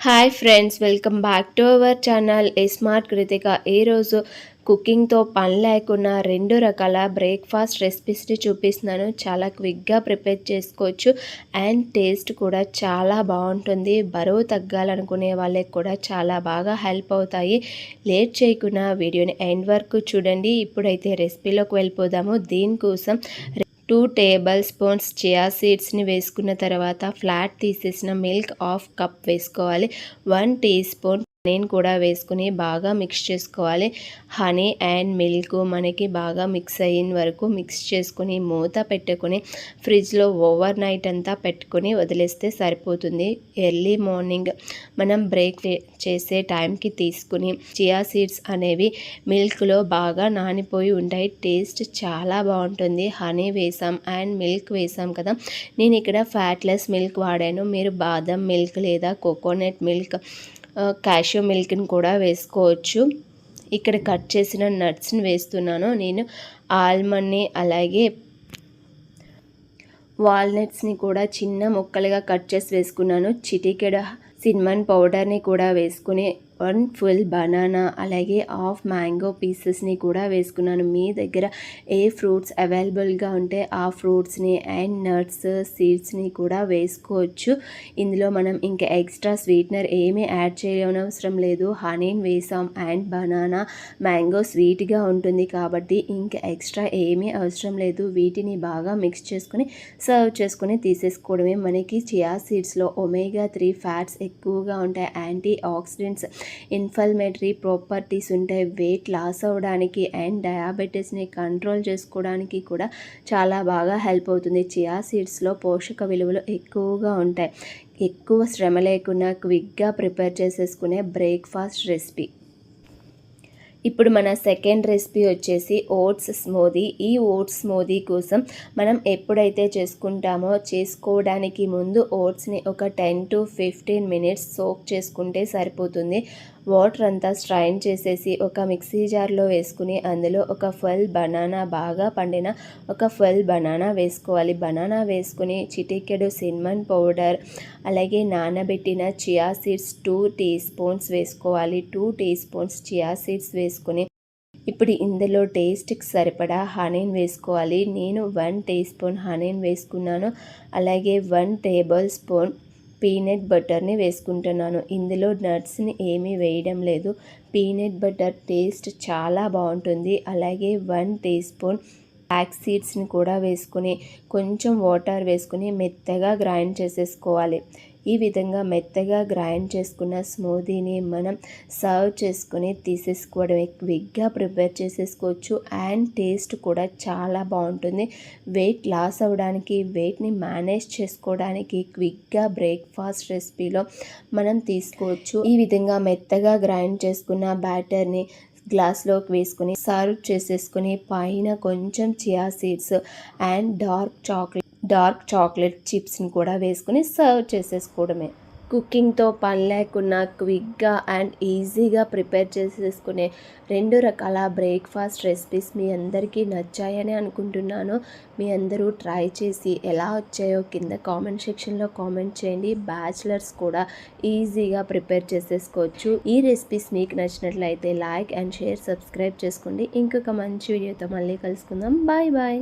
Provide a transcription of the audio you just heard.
Hi friends, welcome back to our channel smart Krittika. ఈరోజు కుకింగ్తో పని లేకుండా 2 రకాల బ్రేక్ఫాస్ట్ రెసిపీస్ని చూపిస్తున్నాను. చాలా క్విక్గా ప్రిపేర్ చేసుకోవచ్చు అండ్ టేస్ట్ కూడా చాలా బాగుంటుంది. బరువు తగ్గాలనుకునే వాళ్ళకి కూడా చాలా బాగా హెల్ప్ అవుతాయి. లేట్ చేయకుండా వీడియోని ఎండ్ వరకు చూడండి. ఇప్పుడైతే రెసిపీలోకి వెళ్ళిపోదాము. దీనికోసం 2 టేబుల్ స్పూన్స్ చియా సీడ్స్ని వేసుకున్న తర్వాత ఫ్లాట్ తీసేసిన మిల్క్ హాఫ్ కప్ వేసుకోవాలి. 1 టీ స్పూన్ హనీని కూడా వేసుకుని బాగా మిక్స్ చేసుకోవాలి. హనీ అండ్ మిల్క్ మనకి బాగా మిక్స్ అయిన వరకు మిక్స్ చేసుకుని మూత పెట్టుకుని ఫ్రిడ్జ్లో ఓవర్ నైట్ అంతా పెట్టుకుని వదిలేస్తే సరిపోతుంది. ఎర్లీ మార్నింగ్ మనం బ్రేక్ చేసే టైంకి తీసుకుని చియా సీడ్స్ అనేవి మిల్క్లో బాగా నానిపోయి ఉంటాయి. టేస్ట్ చాలా బాగుంటుంది. హనీ వేసాం అండ్ మిల్క్ వేసాం కదా. నేను ఇక్కడ ఫ్యాట్లెస్ మిల్క్ వాడాను. మీరు బాదం మిల్క్ లేదా కోకోనట్ మిల్క్, క్యాషియో మిల్క్ని కూడా వేసుకోవచ్చు. ఇక్కడ కట్ చేసిన నట్స్ని వేస్తున్నాను. నేను ఆల్మండ్ని అలాగే వాల్నట్స్ని కూడా చిన్న ముక్కలుగా కట్ చేసి వేసుకున్నాను. చిటికెడ సిన్నమన్ పౌడర్ని కూడా వేసుకుని 1 ఫుల్ బనానా అలాగే హాఫ్ మ్యాంగో పీసెస్ని కూడా వేసుకున్నాను. మీ దగ్గర ఏ ఫ్రూట్స్ అవైలబుల్గా ఉంటే ఆ ఫ్రూట్స్ని అండ్ నట్స్ సీడ్స్ని కూడా వేసుకోవచ్చు. ఇందులో మనం ఇంకా ఎక్స్ట్రా స్వీట్నర్ ఏమీ యాడ్ చేయనవసరం లేదు. హనీని వేసాం అండ్ బనానా మ్యాంగో స్వీట్గా ఉంటుంది కాబట్టి ఇంకా ఎక్స్ట్రా ఏమీ అవసరం లేదు. వీటిని బాగా మిక్స్ చేసుకుని సర్వ్ చేసుకుని తీసేసుకోవడమే. మనకి చియా సీడ్స్లో ఒమేగా 3 ఫ్యాట్స్ ఎక్కువగా ఉంటాయి. యాంటీ ఆక్సిడెంట్స్, ఇన్ఫ్లమేటరీ ప్రాపర్టీస్ ఉంటాయి. వెయిట్ లాస్ అవ్వడానికి అండ్ డయాబెటీస్ని కంట్రోల్ చేసుకోవడానికి కూడా చాలా బాగా హెల్ప్ అవుతుంది. చియా సీడ్స్లో పోషక విలువలు ఎక్కువగా ఉంటాయి. ఎక్కువ శ్రమ లేకుండా క్విక్గా ప్రిపేర్ చేసేసుకునే బ్రేక్ఫాస్ట్ రెసిపీ. ఇప్పుడు మన సెకండ్ రెసిపీ వచ్చేసి ఓట్స్ స్మూదీ. ఈ ఓట్స్ స్మూదీ కోసం మనం ఎప్పుడైతే చేసుకోవడానికి ముందు ఓట్స్ని ఒక 10 to 15 మినిట్స్ సోక్ చేసుకుంటే సరిపోతుంది. వాటర్ అంతా స్ట్రైన్ చేసేసి ఒక మిక్సీ జార్లో వేసుకుని అందులో ఒక ఫుల్ బనానా, బాగా పండిన ఒక ఫుల్ బనానా వేసుకోవాలి. బనానా వేసుకుని చిటికెడు సిన్నమన్ పౌడర్ అలాగే నానబెట్టిన చియా సీడ్స్ 2 టీ స్పూన్స్ వేసుకోవాలి. 2 టీ స్పూన్స్ చియా సీడ్స్ వేసుకుని ఇప్పుడు ఇందులో టేస్ట్కి సరిపడా హనీని వేసుకోవాలి. నేను 1 టీ స్పూన్ హనీని వేసుకున్నాను. అలాగే 1 టేబుల్ స్పూన్ పీనట్ బటర్ని వేసుకుంటున్నాను. ఇందులో నట్స్ని ఏమీ వేయడం లేదు. పీనట్ బటర్ టేస్ట్ చాలా బాగుంటుంది. అలాగే 1 టీ స్పూన్ ఫ్లాక్స్ సీడ్స్ని కూడా వేసుకుని కొంచెం వాటర్ వేసుకుని మెత్తగా గ్రైండ్ చేసేసుకోవాలి. ఈ విధంగా మెత్తగా గ్రైండ్ చేసుకున్న స్మూదీని మనం సర్వ్ చేసుకుని తీసేసుకోవడమే. క్విక్గా ప్రిపేర్ చేసేసుకోవచ్చు అండ్ టేస్ట్ కూడా చాలా బాగుంటుంది. వెయిట్ లాస్ అవ్వడానికి, వెయిట్ని మేనేజ్ చేసుకోవడానికి క్విక్గా బ్రేక్ఫాస్ట్ రెసిపీలో మనం తీసుకోవచ్చు. ఈ విధంగా మెత్తగా గ్రైండ్ చేసుకున్న బ్యాటర్ని గ్లాస్లోకి వేసుకుని సర్వ్ చేసేసుకుని పైన కొంచెం chia seeds and dark chocolate చిప్స్ని కూడా వేసుకుని సర్వ్ చేసేసుకోవడమే. కుకింగ్తో పని లేకుండా క్విక్గా అండ్ ఈజీగా ప్రిపేర్ చేసేసుకునే 2 రకాల బ్రేక్ఫాస్ట్ రెసిపీస్ మీ అందరికీ నచ్చాయని అనుకుంటున్నాను. మీ అందరూ ట్రై చేసి ఎలా వచ్చాయో కింద కామెంట్ సెక్షన్లో కామెంట్ చేయండి. బ్యాచిలర్స్ కూడా ఈజీగా ప్రిపేర్ చేసేసుకోవచ్చు. ఈ రెసిపీస్ మీకు నచ్చినట్లయితే లైక్ అండ్ షేర్, సబ్స్క్రైబ్ చేసుకోండి. ఇంకొక మంచి వీడియోతో మళ్ళీ కలుసుకుందాం. Bye bye.